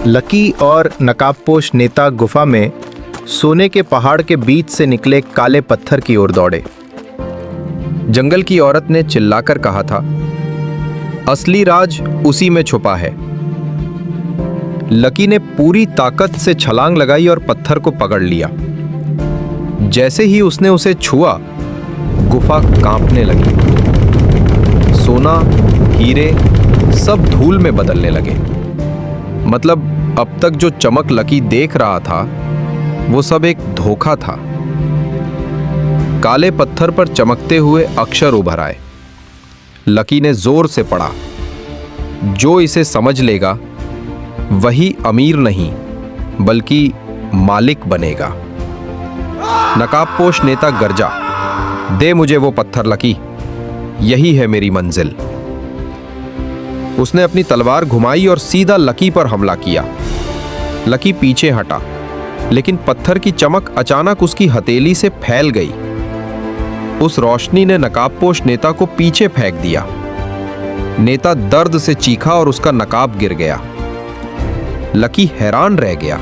Lucky और नकाबपोश नेता गुफा में सोने के पहाड़ के बीच से निकले काले पत्थर की ओर दौड़े। जंगल की औरत ने चिल्लाकर कहा था, असली राज उसी में छुपा है। लकी ने पूरी ताकत से छलांग लगाई और पत्थर को पकड़ लिया। जैसे ही उसने उसे छुआ, गुफा कांपने लगी। सोना, हीरे सब धूल में बदलने लगे। मतलब अब तक जो चमक लकी देख रहा था वो सब एक धोखा था। काले पत्थर पर चमकते हुए अक्षर उभर आए। लकी ने जोर से पढ़ा, जो इसे समझ लेगा वही अमीर नहीं बल्कि मालिक बनेगा। नकाबपोश नेता गरजा, दे मुझे वो पत्थर लकी, यही है मेरी मंजिल। उसने अपनी तलवार घुमाई और सीधा लकी पर हमला किया। लकी पीछे हटा, लेकिन पत्थर की चमक अचानक उसकी हथेली से फैल गई। उस रोशनी ने नकाबपोश नेता को पीछे फेंक दिया। नेता दर्द से चीखा और उसका नकाब गिर गया। लकी हैरान रह गया।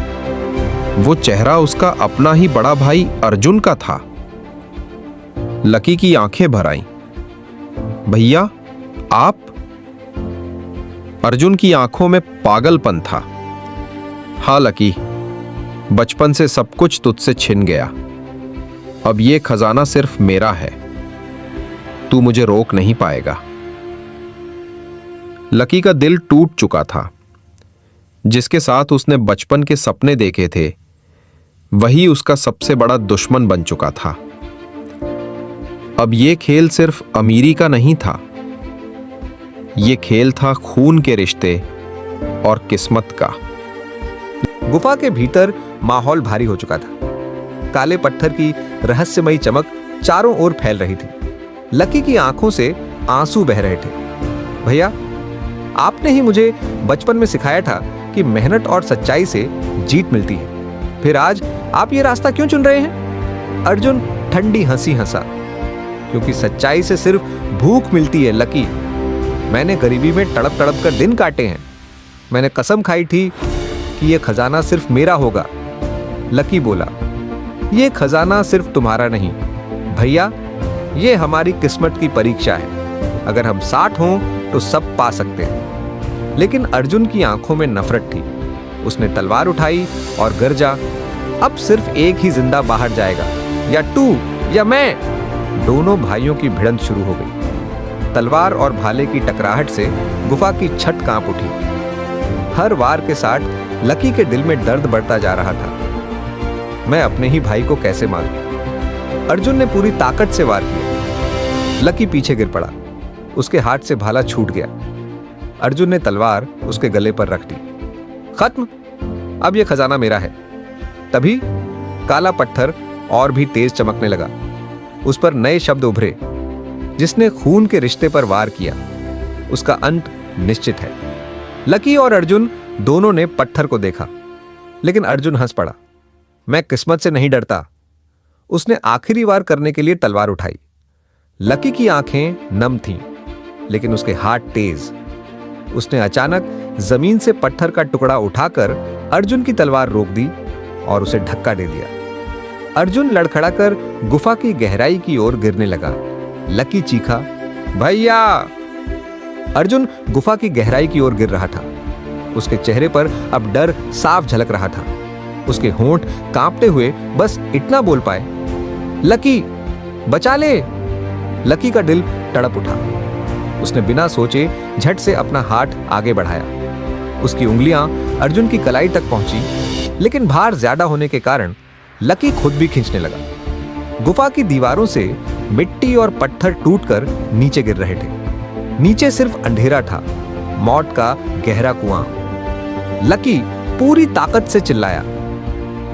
वो चेहरा उसका अपना ही बड़ा भाई अर्जुन का था। लकी की आंखें भर आईं। भैया, आप? अर्जुन की आंखों में पागलपन था। हाँ लकी, बचपन से सब कुछ तुझसे छिन गया। अब ये खजाना सिर्फ मेरा है, तू मुझे रोक नहीं पाएगा। लकी का दिल टूट चुका था। जिसके साथ उसने बचपन के सपने देखे थे वही उसका सबसे बड़ा दुश्मन बन चुका था। अब ये खेल सिर्फ अमीरी का नहीं था, ये खेल था खून के रिश्ते और किस्मत का। गुफा के भीतर माहौल भारी हो चुका था। काले पत्थर की रहस्यमयी चमक चारों ओर फैल रही थी। लकी की आंखों से आंसू बह रहे थे। भैया, आपने ही मुझे बचपन में सिखाया था कि मेहनत और सच्चाई से जीत मिलती है, फिर आज आप ये रास्ता क्यों चुन रहे हैं? अर्जुन ठंडी हंसी हंसा, क्योंकि सच्चाई से सिर्फ भूख मिलती है लकी। मैंने गरीबी में तड़प तड़प कर दिन काटे हैं। मैंने कसम खाई थी कि ये खजाना सिर्फ मेरा होगा। लकी बोला, ये खजाना सिर्फ तुम्हारा नहीं भैया, ये हमारी किस्मत की परीक्षा है। अगर हम साथ हों तो सब पा सकते हैं। लेकिन अर्जुन की आंखों में नफरत थी। उसने तलवार उठाई और गरजा, अब सिर्फ एक ही जिंदा बाहर जाएगा, या तू या मैं। दोनों भाइयों की भिड़ंत शुरू हो गई। तलवार और भाले की टकराहट से गुफा की छत कांप उठी। हर वार के साथ लकी के दिल में दर्द बढ़ता जा रहा था। मैं अपने ही भाई को कैसे मारूं? अर्जुन ने पूरी ताकत से वार किया। लकी पीछे गिर पड़ा। उसके हाथ से भाला छूट गया। अर्जुन ने तलवार उसके गले पर रख दी। खत्म, अब यह खजाना मेरा है। तभी काला पत्थर और भी तेज चमकने लगा। उस पर नए शब्द उभरे। जिसने खून के रिश्ते पर वार किया उसका अंत निश्चित है। लकी और अर्जुन दोनों ने पत्थर को देखा, लेकिन अर्जुन हंस पड़ा। मैं किस्मत से नहीं डरता। उसने आखिरी वार करने के लिए तलवार उठाई। लकी की आंखें नम थीं, लेकिन उसके हाथ तेज। उसने अचानक जमीन से पत्थर का टुकड़ा उठाकर अर्जुन की तलवार रोक दी और उसे धक्का दे दिया। अर्जुन लड़खड़ाकर गुफा की गहराई की ओर गिरने लगा। लकी चीखा, भैया! अर्जुन गुफा की गहराई की ओर गिर रहा था। उसके चेहरे पर अब डर साफ झलक रहा था। उसके होंठ कांपते हुए बस इतना बोल पाए, लकी, बचा ले। लकी का दिल तड़प उठा। उसने बिना सोचे झट से अपना हाथ आगे बढ़ाया। उसकी उंगलियां अर्जुन की कलाई तक पहुंची, लेकिन भार ज्यादा होने के कारण लकी खुद भी खींचने लगा। गुफा की दीवारों से मिट्टी और पत्थर टूटकर नीचे गिर रहे थे। नीचे सिर्फ अंधेरा था, मौत का गहरा कुआं। लकी पूरी ताकत से चिल्लाया,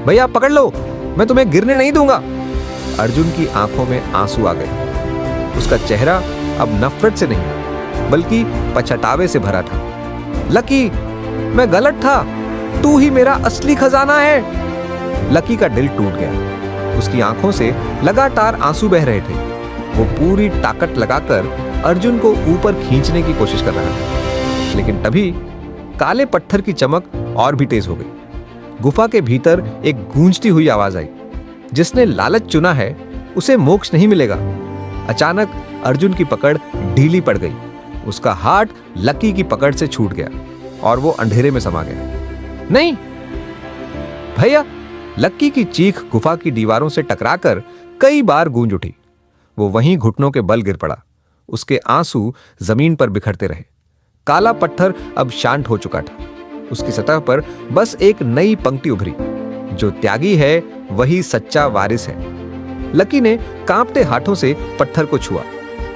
भैया पकड़ लो, मैं तुम्हें गिरने नहीं दूंगा। अर्जुन की आंखों में आंसू आ गए। उसका चेहरा अब नफरत से नहीं बल्कि पछतावे से भरा था। लकी, मैं गलत था, तू ही मेरा असली खजाना है। लकी का दिल टूट गया। उसकी आंखों से लगातार आंसू बह रहे थे। वो पूरी ताकत लगाकर अर्जुन को ऊपर खींचने की कोशिश कर रहा था, लेकिन तभी काले पत्थर की चमक और भी तेज हो गई। गुफा के भीतर एक गूंजती हुई आवाज आई, जिसने लालच चुना है उसे मोक्ष नहीं मिलेगा। अचानक अर्जुन की पकड़ ढीली पड़ गई। उसका हाथ लकी की पकड़ से छूट गया और वो अंधेरे में समा गया। नहीं भैया! लक्की की चीख गुफा की दीवारों से टकराकर कई बार गूंज उठी। वो वहीं घुटनों के बल गिर पड़ा। उसके आंसू जमीन पर बिखरते रहे। काला पत्थर अब शांत हो चुका था। उसकी सतह पर बस एक नई पंक्ति उभरी, जो त्यागी है वही सच्चा वारिस है। लकी ने कांपते हाथों से पत्थर को छुआ।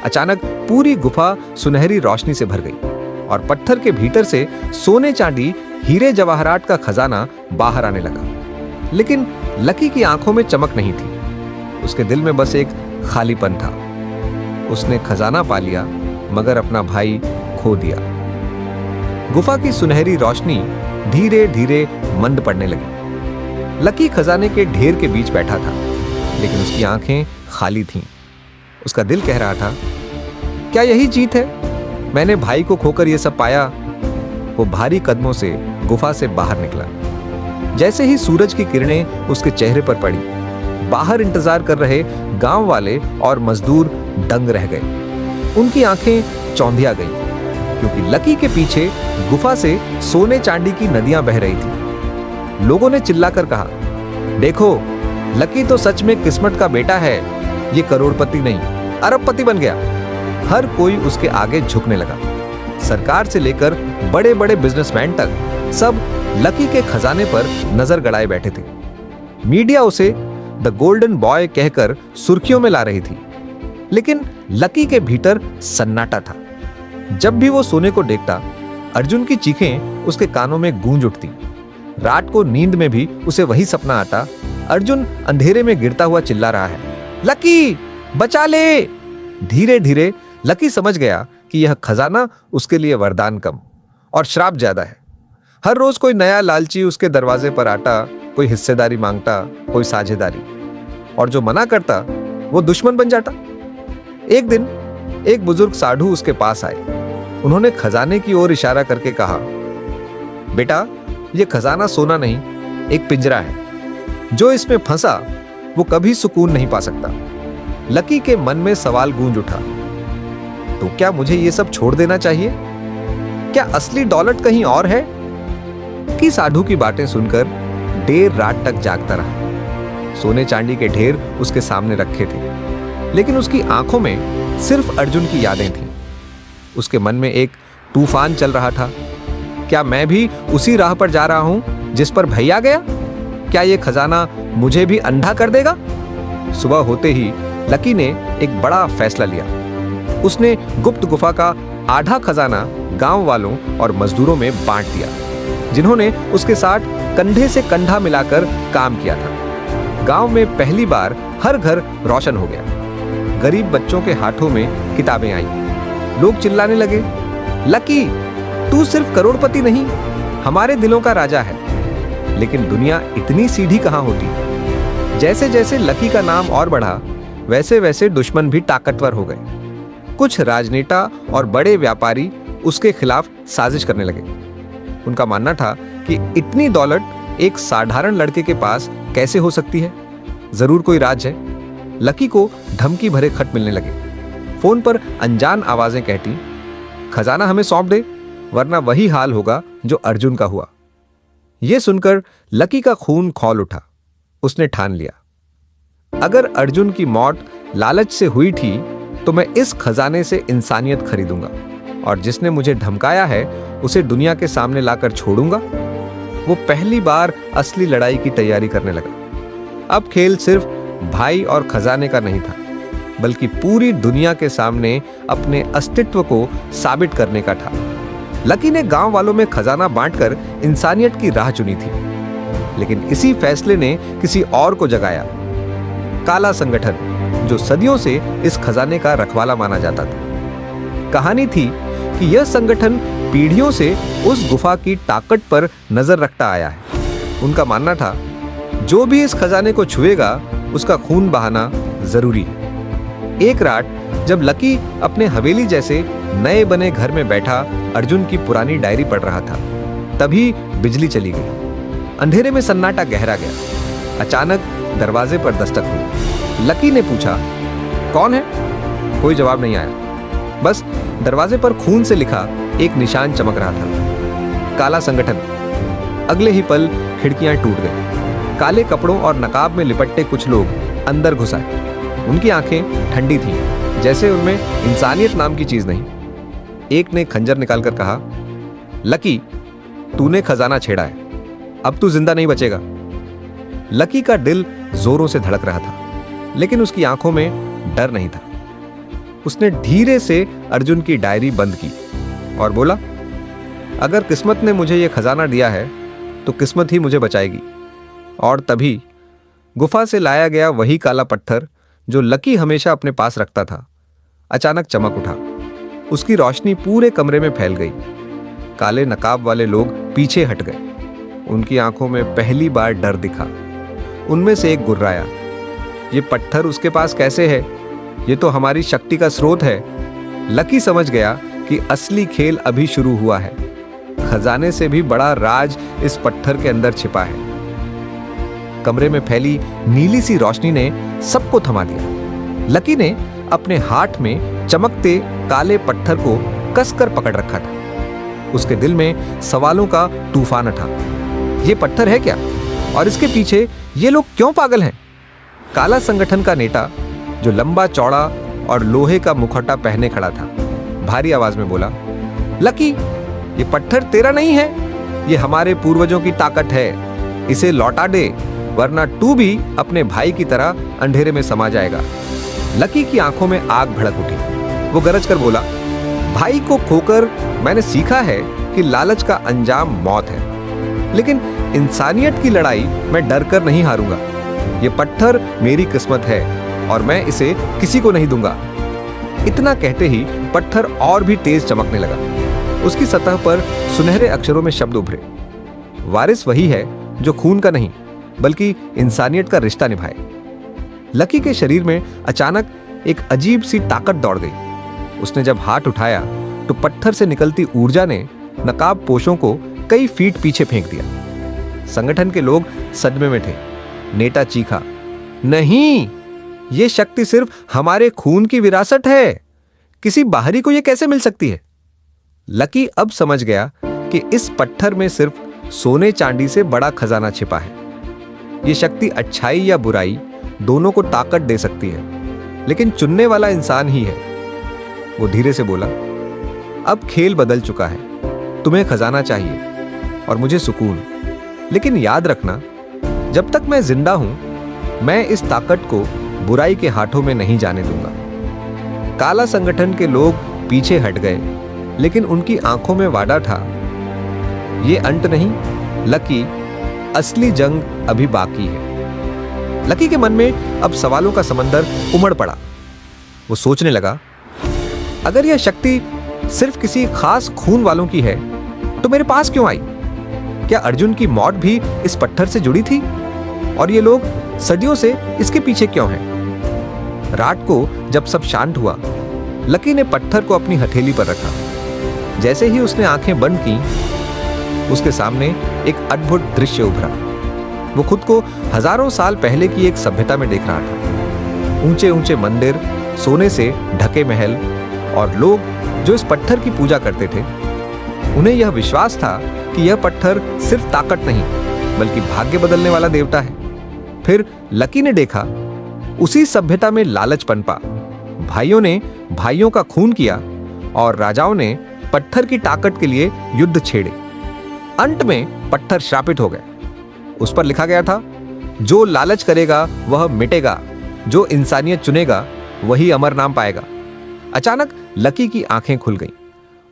अचानक पूरी गुफा सुनहरी रोशनी से भर गई और पत्थर के भीतर से सोने चांदी हीरे जवाहरात का खजाना बाहर आने लगा। लेकिन लकी की आंखों में चमक नहीं थी। उसके दिल में बस एक खालीपन था। उसने खजाना पा लिया मगर अपना भाई खो दिया। गुफा की सुनहरी रोशनी धीरे धीरे मंद पड़ने लगी। लकी खजाने के ढेर के बीच बैठा था, लेकिन उसकी आंखें खाली थीं। उसका दिल कह रहा था, क्या यही जीत है? मैंने भाई को खोकर यह सब पाया। वो भारी कदमों से गुफा से बाहर निकला। जैसे ही सूरज की किरणें उसके चेहरे पर पड़ी, बाहर इंतजार कर रहे गांव वाले और मजदूर दंग रह गए। उनकी आंखें चौंधिया गईं, क्योंकि लकी के पीछे गुफा से सोने चांदी की नदियां बह रही थी। लोगों ने चिल्लाकर कहा, देखो, लकी तो सच में किस्मत का बेटा है। ये करोड़पति नहीं, अरबपति बन गया। हर कोई उसके आगे झुकने लगा। सरकार से लेकर बड़े बड़े बिजनेसमैन तक सब लकी के खजाने पर नजर गड़ाए बैठे थे। मीडिया उसे द गोल्डन बॉय कहकर सुर्खियों में ला रही थी, लेकिन लकी के भीतर सन्नाटा था। जब भी वो सोने को देखता, अर्जुन की चीखें उसके कानों में गूंज उठती। रात को नींद में भी उसे वही सपना आता, अर्जुन अंधेरे में गिरता हुआ चिल्ला रहा है, लकी बचा ले। धीरे धीरे लकी समझ गया कि यह खजाना उसके लिए वरदान कम और श्राप ज्यादा है। हर रोज कोई नया लालची उसके दरवाजे पर आता, कोई हिस्सेदारी मांगता, कोई साझेदारी, और जो मना करता वो दुश्मन बन जाता। एक दिन एक बुजुर्ग साधु उसके पास आए। उन्होंने खजाने की ओर इशारा करके कहा, बेटा, यह खजाना सोना नहीं, एक पिंजरा है। जो इसमें फंसा वो कभी सुकून नहीं पा सकता। लकी के मन में सवाल गूंज उठा, तो क्या मुझे ये सब छोड़ देना चाहिए? क्या असली दौलत कहीं और है? कि साधु की बातें सुनकर देर रात तक जागता रहा। सोने चांदी के ढेर उसके सामने रखे थे, लेकिन उसकी आंखों में सिर्फ अर्जुन की यादें थीं। उसके मन में एक तूफान चल रहा था। क्या मैं भी उसी राह पर जा रहा हूं जिस पर भैया गया? क्या यह खजाना मुझे भी अंधा कर देगा? सुबह होते ही लकी ने एक बड़ा फैसला लिया। उसने गुप्त गुफा का आधा खजाना गांव वालों और मजदूरों में बांट दिया, जिन्होंने उसके साथ कंधे से कंधा मिलाकर काम किया था। गांव में पहली बार हर घर रोशन हो गया। गरीब बच्चों के हाथों में किताबें आई। लोग चिल्लाने लगे, लकी, तू सिर्फ करोड़पति नहीं, हमारे दिलों का राजा है। लेकिन दुनिया इतनी सीधी कहां होती। जैसे जैसे लकी का नाम और बढ़ा, वैसे वैसे दुश्मन भी ताकतवर हो गए। कुछ राजनेता और बड़े व्यापारी उसके खिलाफ साजिश करने लगे। उनका मानना था कि इतनी दौलत एक साधारण लड़के के पास कैसे हो सकती है? जरूर कोई राज है। लकी को धमकी भरे खत मिलने लगे। फोन पर अनजान आवाजें कहती, खजाना हमें सौंप दे, वरना वही हाल होगा जो अर्जुन का हुआ। यह सुनकर लकी का खून खौल उठा। उसने ठान लिया, अगर अर्जुन की मौत लालच से हुई थी तो मैं इस खजाने से इंसानियत खरीदूंगा, और जिसने मुझे धमकाया है उसे दुनिया के सामने लाकर छोड़ूंगा। वो पहली बार असली लड़ाई की तैयारी करने लगा। अब खेल सिर्फ भाई और खजाने का नहीं था, बल्कि पूरी दुनिया के सामने अपने अस्तित्व को साबित करने का था। लकी ने गांव वालों में खजाना बांटकर इंसानियत की राह चुनी थी, लेकिन इसी फैसले ने किसी और को जगाया। काला संगठन, जो सदियों से इस खजाने का रखवाला माना जाता था। कहानी थी कि यह संगठन पीढ़ियों से उस गुफा की ताकत पर नजर रखता आया है। उनका मानना था, जो भी इस खजाने को छुएगा उसका खून बहाना जरूरी है। एक रात जब लकी अपने हवेली जैसे नए बने घर में बैठा अर्जुन की पुरानी डायरी पढ़ रहा था, तभी बिजली चली गई। अंधेरे में सन्नाटा गहरा गया। अचानक दरवाजे पर दस्तक हुई। लकी ने पूछा, कौन है? कोई जवाब नहीं आया। बस दरवाजे पर खून से लिखा एक निशान चमक रहा था, काला संगठन। अगले ही पल खिड़कियां टूट गईं। काले कपड़ों और नकाब में लिपटे कुछ लोग अंदर घुस आए। उनकी आंखें ठंडी थीं, जैसे उनमें इंसानियत नाम की चीज नहीं। एक ने खंजर निकालकर कहा, लकी, तूने खजाना छेड़ा है, अब तू जिंदा नहीं बचेगा। लकी का दिल जोरों से धड़क रहा था, लेकिन उसकी आंखों में डर नहीं था। उसने धीरे से अर्जुन की डायरी बंद की और बोला, अगर किस्मत ने मुझे यह खजाना दिया है तो किस्मत ही मुझे बचाएगी। और तभी गुफा से लाया गया वही काला पत्थर जो लकी हमेशा अपने पास रखता था, अचानक चमक उठा। उसकी रोशनी पूरे कमरे में फैल गई। काले नकाब वाले लोग पीछे हट गए। उनकी आंखों में पहली बार डर दिखा। उनमें से एक गुर्राया, ये पत्थर उसके पास कैसे है? ये तो हमारी शक्ति का स्रोत है। लकी समझ गया कि असली खेल अभी शुरू हुआ है। खजाने से भी बड़ा राज इस पत्थर के अंदर छिपा है। कमरे में फैली नीली सी रोशनी ने सबको थमा दिया। लकी ने अपने हाथ में चमकते काले पत्थर को कसकर पकड़ रखा था। उसके दिल में सवालों का तूफान उठा। ये पत्थर है क्या? और इसके पीछे ये लोग क्यों पागल हैं? काला संगठन का नेता, जो लंबा चौड़ा और लोहे का मुखौटा पहने खड़ा था, भारी आवाज में बोला, लकी, ये पत्थर तेरा नहीं है, ये हमारे पूर्वजों की ताकत है। इसे लौटा दे, वरना तू भी अपने भाई की तरह अंधेरे में समा जाएगा। लकी की आंखों में आग भड़क उठी। वो गरज कर बोला, भाई को खोकर मैंने सीखा है कि लालच का अंजाम मौत है, लेकिन इंसानियत की लड़ाई मैं डर कर नहीं हारूंगा। ये पत्थर मेरी किस्मत है और मैं इसे किसी को नहीं दूंगा। इतना कहते ही पत्थर और भी तेज चमकने लगा। उसकी सतह पर सुनहरे अक्षरों में शब्द उभरे, वारिस वही है जो खून का नहीं बल्कि इंसानियत का रिश्ता निभाए। लकी के शरीर में अचानक एक अजीब सी ताकत दौड़ गई। उसने जब हाथ उठाया तो पत्थर से निकलती ऊर्जा ने नकाब पोशों को कई फीट पीछे फेंक दिया। संगठन के लोग सदमे में थे। नेता चीखा, नहीं, यह शक्ति सिर्फ हमारे खून की विरासत है। किसी बाहरी को यह कैसे मिल सकती है? लकी अब समझ गया कि इस पत्थर में सिर्फ सोने चांदी से बड़ा खजाना छिपा है। यह शक्ति अच्छाई या बुराई दोनों को ताकत दे सकती है, लेकिन चुनने वाला इंसान ही है। वो धीरे से बोला, अब खेल बदल चुका है। तुम्हें खजाना चाहिए और मुझे सुकून, लेकिन याद रखना, जब तक मैं जिंदा हूं, मैं इस ताकत को बुराई के हाथों में नहीं जाने दूंगा। काला संगठन के लोग पीछे हट गए, लेकिन उनकी आंखों में वादा था, ये अंत नहीं लकी, असली जंग अभी बाकी है। लकी के मन में अब सवालों का समंदर उमड़ पड़ा। वो सोचने लगा, अगर यह शक्ति सिर्फ किसी खास खून वालों की है तो मेरे पास क्यों आई? क्या अर्जुन की मौत भी इस पत्थर से जुड़ी थी? और ये लोग सदियों से इसके पीछे क्यों हैं? रात को जब सब शांत हुआ, लकी ने पत्थर को अपनी हथेली पर रखा। जैसे ही उसने आंखें बंद की, उसके सामने एक अद्भुत दृश्य उभरा। वो खुद को हजारों साल पहले की एक सभ्यता में देख रहा था। ऊंचे ऊंचे मंदिर, सोने से ढके महल और लोग जो इस पत्थर की पूजा करते थे। उन्हें यह विश्वास था कि यह पत्थर सिर्फ ताकत नहीं बल्कि भाग्य बदलने वाला देवता है। फिर लकी ने देखा, उसी सभ्यता में लालच पनपा। भाइयों ने भाइयों का खून किया और राजाओं ने पत्थर की ताकत के लिए युद्ध छेड़े। अंत में पत्थर श्रापित हो गया। उस पर लिखा गया था, जो लालच करेगा वह मिटेगा, जो इंसानियत चुनेगा वही अमर नाम पाएगा। अचानक लकी की आंखें खुल गईं।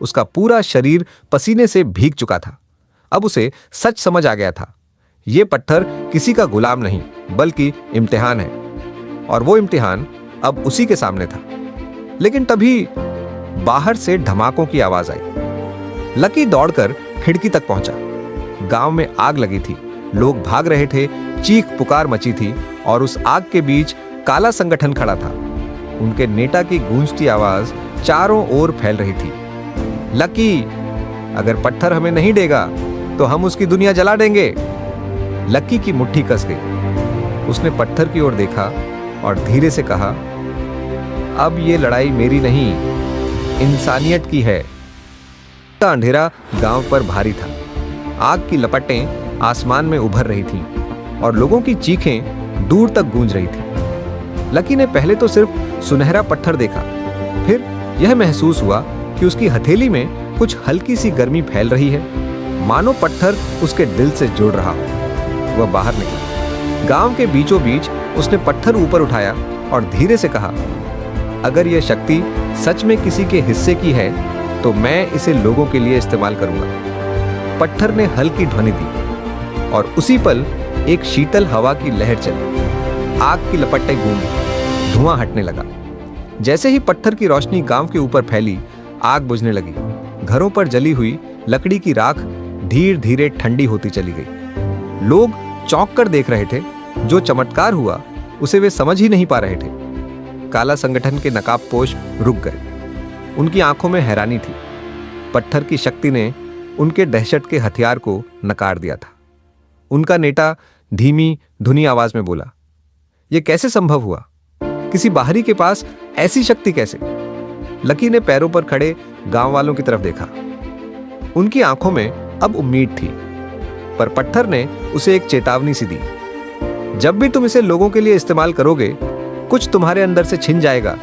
उसका पूरा शरीर पसीने से भीग चुका था। अब उसे सच समझ आ गया था, यह पत्थर किसी का गुलाम नहीं बल्कि इम्तिहान है, और वो इम्तिहान अब उसी के सामने था। लेकिन तभी बाहर से धमाकों की आवाज आई। लकी दौड़कर खिड़की तक पहुंचा। गांव में आग लगी थी, लोग भाग रहे थे, चीख पुकार मची थी, और उस आग के बीच काला संगठन खड़ा था। उनके नेता की गूंजती आवाज चारों ओर फैल रही थी, लकी, अगर पत्थर हमें नहीं देगा तो हम उसकी दुनिया जला देंगे। लकी की मुट्ठी कस गई। उसने पत्थर की ओर देखा और धीरे से कहा, अब ये लड़ाई मेरी नहीं, इंसानियत की है। अंधेरा गांव पर भारी था। आग की लपटें आसमान में उभर रही थीं और लोगों की चीखें दूर तक गूंज रही थीं। लकी ने पहले तो सिर्फ सुनहरा पत्थर देखा, फिर यह महसूस हुआ कि उसकी हथेली में कुछ हल्की सी गर्मी फैल रही है, मानो पत्थर उसके दिल से जुड़ रहा हो। वह बाहर निकला। गांव के बीचों बीच उसने पत्थर ऊपर उठाया और धीरे से कहा, अगर यह शक्ति सच में किसी के हिस्से की है तो मैं इसे लोगों के लिए इस्तेमाल करूंगा। पत्थर ने हल्की ध्वनि दी और उसी पल एक शीतल हवा की लहर चली। आग की लपटें गूंजी, धुआं हटने लगा। जैसे ही पत्थर की रोशनी गांव के ऊपर फैली, आग बुझने लगी। घरों पर जली हुई लकड़ी की राख धीरे धीरे ठंडी होती चली गई। लोग चौंक कर देख रहे थे। जो चमत्कार हुआ उसे वे समझ ही नहीं पा रहे थे। काला संगठन के नकाबपोश रुक गए। उनकी आंखों में हैरानी थी। पत्थर की शक्ति ने उनके दहशत के हथियार को नकार दिया था। उनका नेता धीमी धुनी आवाज में बोला, यह कैसे संभव हुआ? किसी बाहरी के पास ऐसी शक्ति कैसे? लकी ने पैरों पर खड़े गांव वालों की तरफ देखा। उनकी आंखों में अब उम्मीद थी, पर पत्थर ने उसे एक चेतावनी सी दी। जब भी तुम इसे लोगों के लिए इस्तेमाल करोगे, कुछ तुम्हारे अंदर से छिन जाएगा।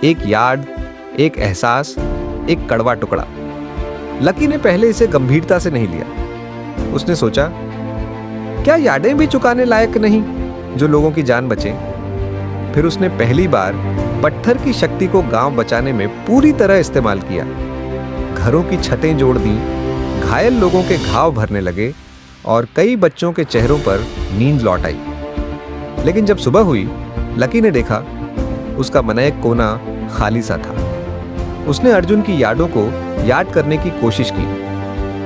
एक याद, एक एहसास, एक कड़वा टुकड़ा। लकी ने पहले इसे गंभीरता से नहीं लिया। उसने सोचा, क्या यादें भी चुकाने लायक नहीं जो लोगों की जान बचे? फिर उसने पहली बार पत्थर की शक्ति को गांव बचाने में पूरी तरह इस्तेमाल किया। घरों की छतें जोड़ दी, घायल लोगों के घाव भरने लगे और कई बच्चों के चेहरों पर नींद लौट आई। लेकिन जब सुबह हुई, लकी ने देखा उसका मन एक कोना खाली सा था। उसने अर्जुन की यादों को याद करने की कोशिश की,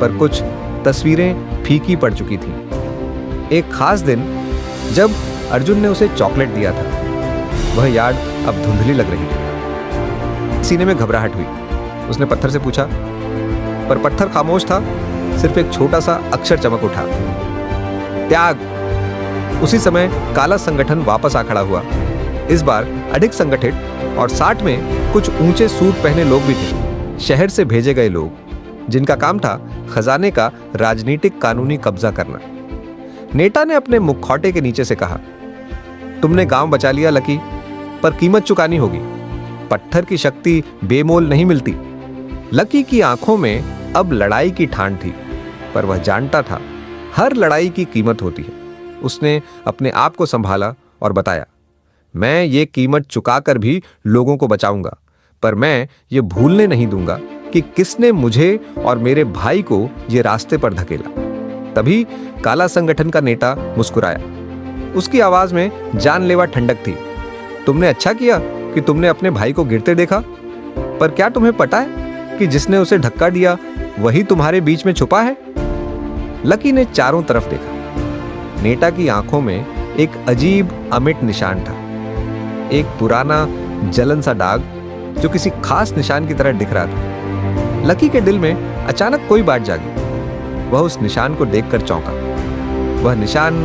पर कुछ तस्वीरें फीकी पड़ चुकी थीं। एक खास दिन जब अर्जुन ने उसे चॉकलेट दिया था, वह याद अब धुंधली लग रही थी। सीने में घबराहट हुई। उसने पत्थर से पूछा, पर पत्थर खामोश था। सिर्फ एक छोटा सा अक्षर चमक उठा, त्याग। उसी समय काला संगठन वापस आ खड़ा हुआ। इस बार अधिक संगठित और साथ में कुछ ऊंचे सूट पहने लोग भी थे। शहर से भेजे गए लोग, जिनका काम था खजाने का राजनीतिक कानूनी कब्जा करना। नेता ने अपने मुखौटे के नीचे से कहा, तुमने गांव बचा लिया लकी, पर कीमत चुकानी होगी। पत्थर की शक्ति बेमोल नहीं मिलती। लकी की आंखों में अब लड़ाई की ठान थी, पर वह जानता था हर लड़ाई की कीमत होती है। उसने अपने आप को संभाला और बताया, मैं ये कीमत चुकाकर भी लोगों को बचाऊंगा, पर मैं ये भूलने नहीं दूंगा कि किसने मुझे और मेरे भाई को ये रास्ते पर धकेला। तभी काला संगठन का नेता मुस्कुराया। उसकी आवाज में जानलेवा ठंडक थी। तुमने अच्छा किया कि तुमने अपने भाई को गिरते देखा, पर क्या तुम्हें पता है कि जिसने उसे धक्का दिया वही तुम्हारे बीच में छुपा है? लकी ने चारों तरफ देखा। नेता की आंखों में एक अजीब अमिट निशान था, एक पुराना जलन सा दाग जो किसी खास निशान की तरह दिख रहा था। लकी के दिल में अचानक कोई बात जागी। वह उस निशान को देखकर चौंका। वह निशान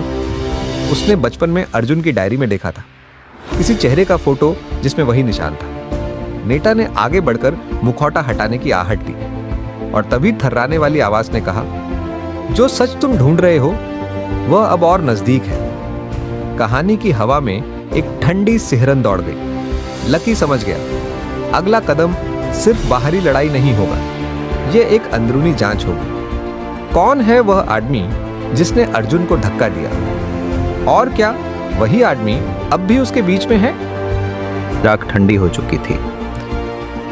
उसने बचपन में अर्जुन की डायरी में देखा था, किसी चेहरे का फोटो जिसमें वही निशान था। नेता ने आगे बढ़कर मुखौटा हटाने की आहट दी और तभी थर्राने वाली आवाज ने कहा, जो सच तुम ढूंढ रहे हो वह अब और नजदीक है। कहानी की हवा में एक ठंडी सिहरन दौड़ गई। लकी समझ गया, अगला कदम सिर्फ बाहरी लड़ाई नहीं होगा, यह एक अंदरूनी जांच होगी। कौन है वह आदमी जिसने अर्जुन को धक्का दिया? और क्या वही आदमी अब भी उसके बीच में है? राख ठंडी हो चुकी थी।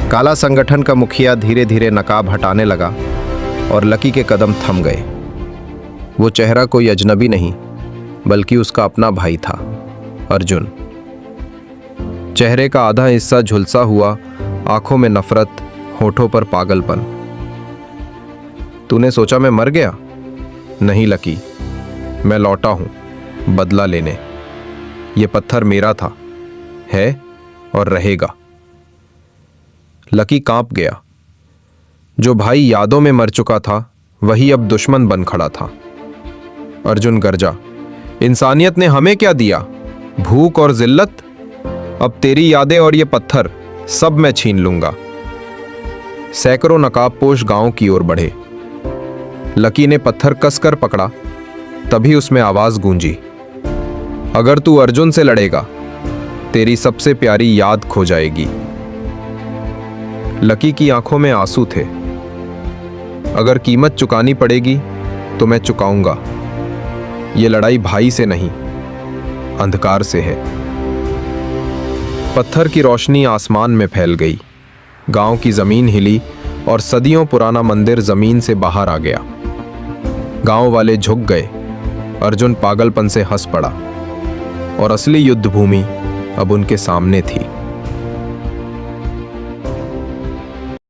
काला संगठन का मुखिया धीरे धीरे नकाब हटाने लगा और लकी के कदम थम गए। वो चेहरा कोई अजनबी नहीं, बल्कि उसका अपना भाई था, अर्जुन। चेहरे का आधा हिस्सा झुलसा हुआ, आंखों में नफरत, होठों पर पागलपन। तूने सोचा मैं मर गया? नहीं लकी, मैं लौटा हूं बदला लेने। ये पत्थर मेरा था, है और रहेगा। लकी कांप गया। जो भाई यादों में मर चुका था वही अब दुश्मन बन खड़ा था। अर्जुन गरजा, इंसानियत ने हमें क्या दिया? भूख और जिल्लत। अब तेरी यादें और ये पत्थर सब मैं छीन लूंगा। सैकड़ों नकाबपोश गांव की ओर बढ़े। लकी ने पत्थर कसकर पकड़ा, तभी उसमें आवाज गूंजी, अगर तू अर्जुन से लड़ेगा तेरी सबसे प्यारी याद खो जाएगी। लकी की आंखों में आंसू थे। अगर कीमत चुकानी पड़ेगी तो मैं चुकाऊंगा। ये लड़ाई भाई से नहीं, अंधकार से है। पत्थर की रोशनी आसमान में फैल गई। गांव की जमीन हिली और सदियों पुराना मंदिर जमीन से बाहर आ गया। गांव वाले झुक गए। अर्जुन पागलपन से हंस पड़ा और असली युद्ध भूमि अब उनके सामने थी।